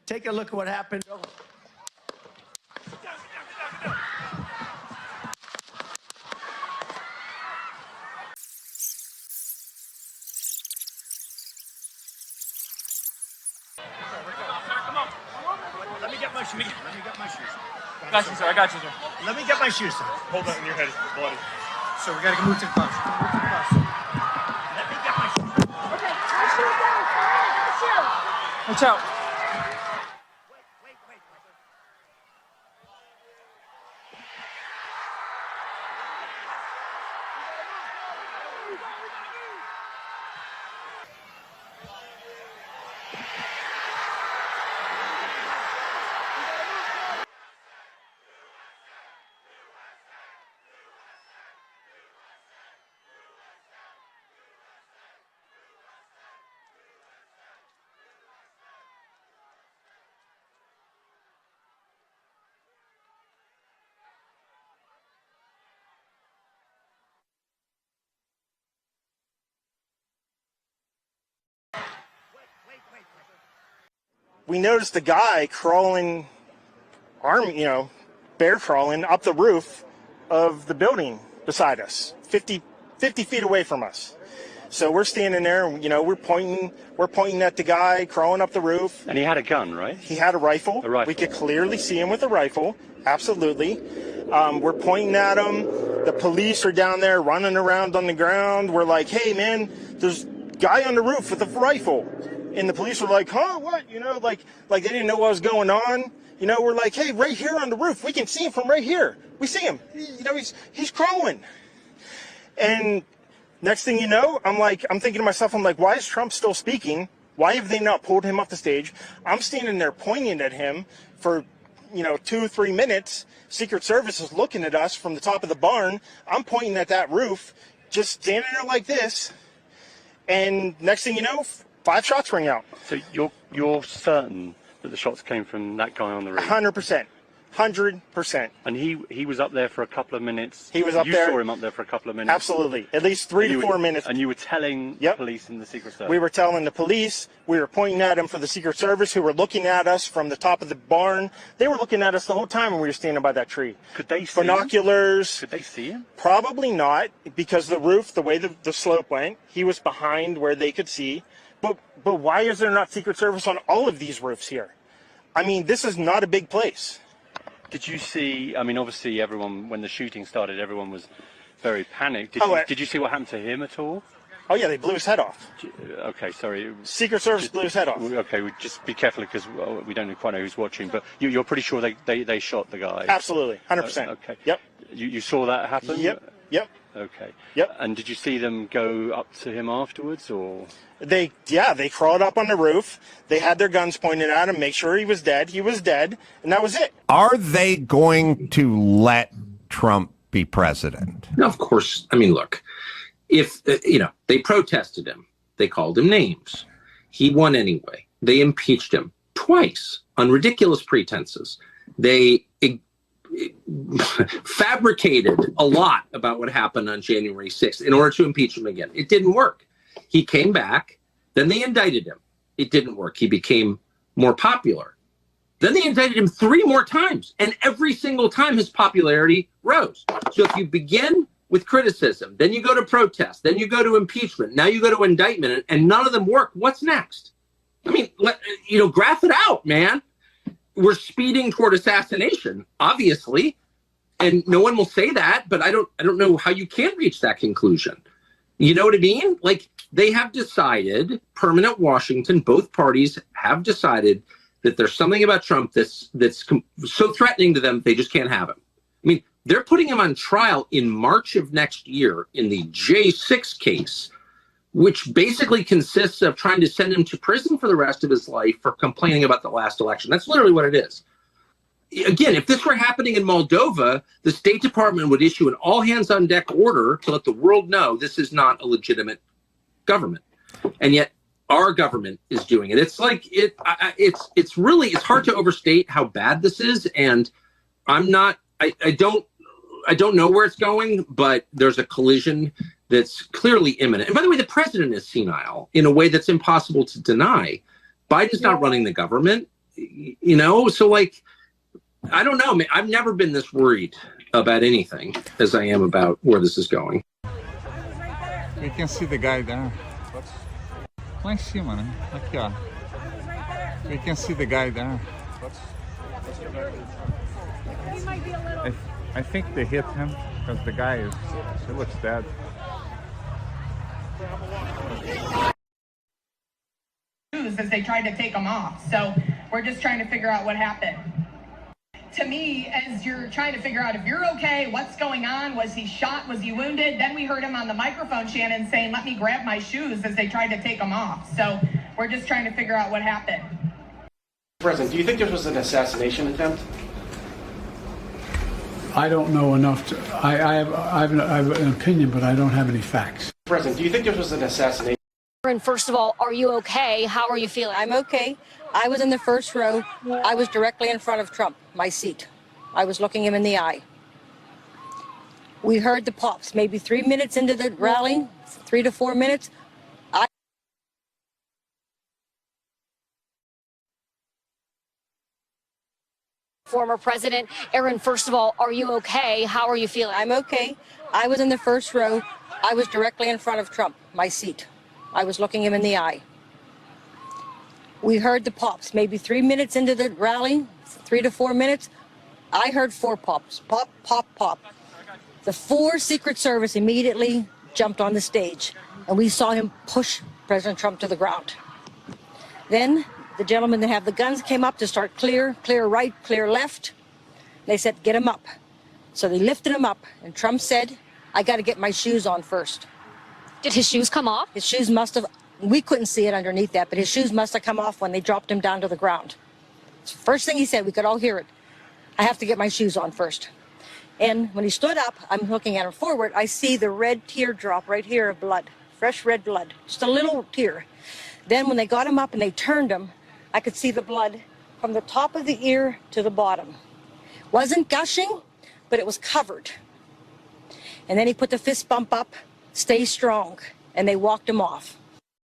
Take a look at what happened. Let me get my shoes. Let me get my shoes. I got you, sir. I got you, sir. Let me get my shoes, sir. Hold that in your head. It's bloody. So we gotta move to the bus. Let me get my shoes. Okay, my shoes down. Get the shoe. Watch out. Wait. We noticed a guy crawling, bear crawling up the roof of the building beside us, 50 feet away from us. So we're standing there, we're pointing at the guy crawling up the roof. And he had a gun, right? He had a rifle. A rifle. We could clearly see him with a rifle. Absolutely. We're pointing at him. The police are down there running around on the ground. We're like, hey man, there's a guy on the roof with a rifle. And the police were like, huh, what? Like they didn't know what was going on. We're like, hey, right here on the roof, we can see him from right here. We see him. He's crawling. And next thing you know, I'm thinking to myself, why is Trump still speaking? Why have they not pulled him off the stage? I'm standing there pointing at him for, 2 or 3 minutes. Secret Service is looking at us from the top of the barn. I'm pointing at that roof, just standing there like this. And next thing you know, 5 shots ring out. So you're certain that the shots came from that guy on the roof? 100%. 100%. And he was up there for a couple of minutes? He was up there. You saw him up there for a couple of minutes? Absolutely. At least 3 to 4 minutes. And you were telling the police and the Secret Service? We were telling the police. We were pointing at him for the Secret Service, who were looking at us from the top of the barn. They were looking at us the whole time when we were standing by that tree. Could they see Binoculars. Could they see him? Probably not, because the roof, the way the slope went, he was behind where they could see. But why is there not Secret Service on all of these roofs here? This is not a big place. Did you see, obviously everyone, when the shooting started, everyone was very panicked. Did you see what happened to him at all? Oh yeah, they blew his head off. Okay, sorry. Secret Service blew his head off. Okay, just be careful because we don't quite know who's watching, but you're pretty sure they shot the guy? Absolutely, 100%. Okay. Yep. You saw that happen? Yep. Okay. Yep. And did you see them go up to him afterwards, or? They crawled up on the roof. They had their guns pointed at him, make sure he was dead. He was dead, and that was it. Are they going to let Trump be president? No, of course. Look, if, they protested him, they called him names. He won anyway. They impeached him twice on ridiculous pretenses. They fabricated a lot about what happened on January 6th in order to impeach him again. It didn't work. He came back. Then they indicted him. It didn't work. He became more popular. Then they indicted him 3 more times. And every single time his popularity rose. So if you begin with criticism, then you go to protest, then you go to impeachment, now you go to indictment, and none of them work, what's next? Graph it out, man. We're speeding toward assassination, obviously, and no one will say that, but I don't know how you can reach that conclusion. You know what I mean? They have decided, permanent Washington, both parties have decided that there's something about Trump that's so threatening to them, they just can't have him. They're putting him on trial in March of next year in the J6 case, which basically consists of trying to send him to prison for the rest of his life for complaining about the last election. That's literally what it is. Again, if this were happening in Moldova, the State Department would issue an all-hands-on-deck order to let the world know this is not a legitimate government. And yet our government is doing it. It's hard to overstate how bad this is. And I don't know where it's going, but there's a collision that's clearly imminent. And by the way, the president is senile in a way that's impossible to deny. Biden's not running the government. you know, so like, I don't know. I've never been this worried about anything as I am about where this is going. We can see the guy there. Lá em cima, né? Aqui, ó. We can see the guy there. I think they hit him because the guy he looks dead. As they tried to take them off. So we're just trying to figure out what happened. To me, as you're trying to figure out if you're okay, what's going on, was he shot, was he wounded? Then we heard him on the microphone, Shannon, saying, let me grab my shoes as they tried to take them off. So we're just trying to figure out what happened. President, do you think this was an assassination attempt? I don't know enough to. I have an opinion, but I don't have any facts. President, do you think this was an assassination? And first of all, are you okay? How are you feeling? I'm okay. I was in the first row. I was directly in front of Trump, my seat. I was looking him in the eye. We heard the pops, maybe 3 minutes into the rally, 3 to 4 minutes. Former President Aaron, first of all, are you okay? How are you feeling? I'm okay. I was in the first row. I was directly in front of Trump, my seat. I was looking him in the eye. We heard the pops, maybe 3 minutes into the rally, 3 to 4 minutes. I heard 4 pops, pop, pop, pop. The 4 Secret Service immediately jumped on the stage, and we saw him push President Trump to the ground. Then the gentlemen that have the guns came up to start clear right, clear left. They said, get him up. So they lifted him up, and Trump said, I got to get my shoes on first. Did his shoes come off? His shoes must have, we couldn't see it underneath that, but his shoes must have come off when they dropped him down to the ground. First thing he said, we could all hear it. I have to get my shoes on first. And when he stood up, I'm looking at him forward, I see the red teardrop right here of blood, fresh red blood, just a little tear. Then when they got him up and they turned him, I could see the blood from the top of the ear to the bottom. Wasn't gushing, but it was covered. And then he put the fist bump up, stay strong, and they walked him off.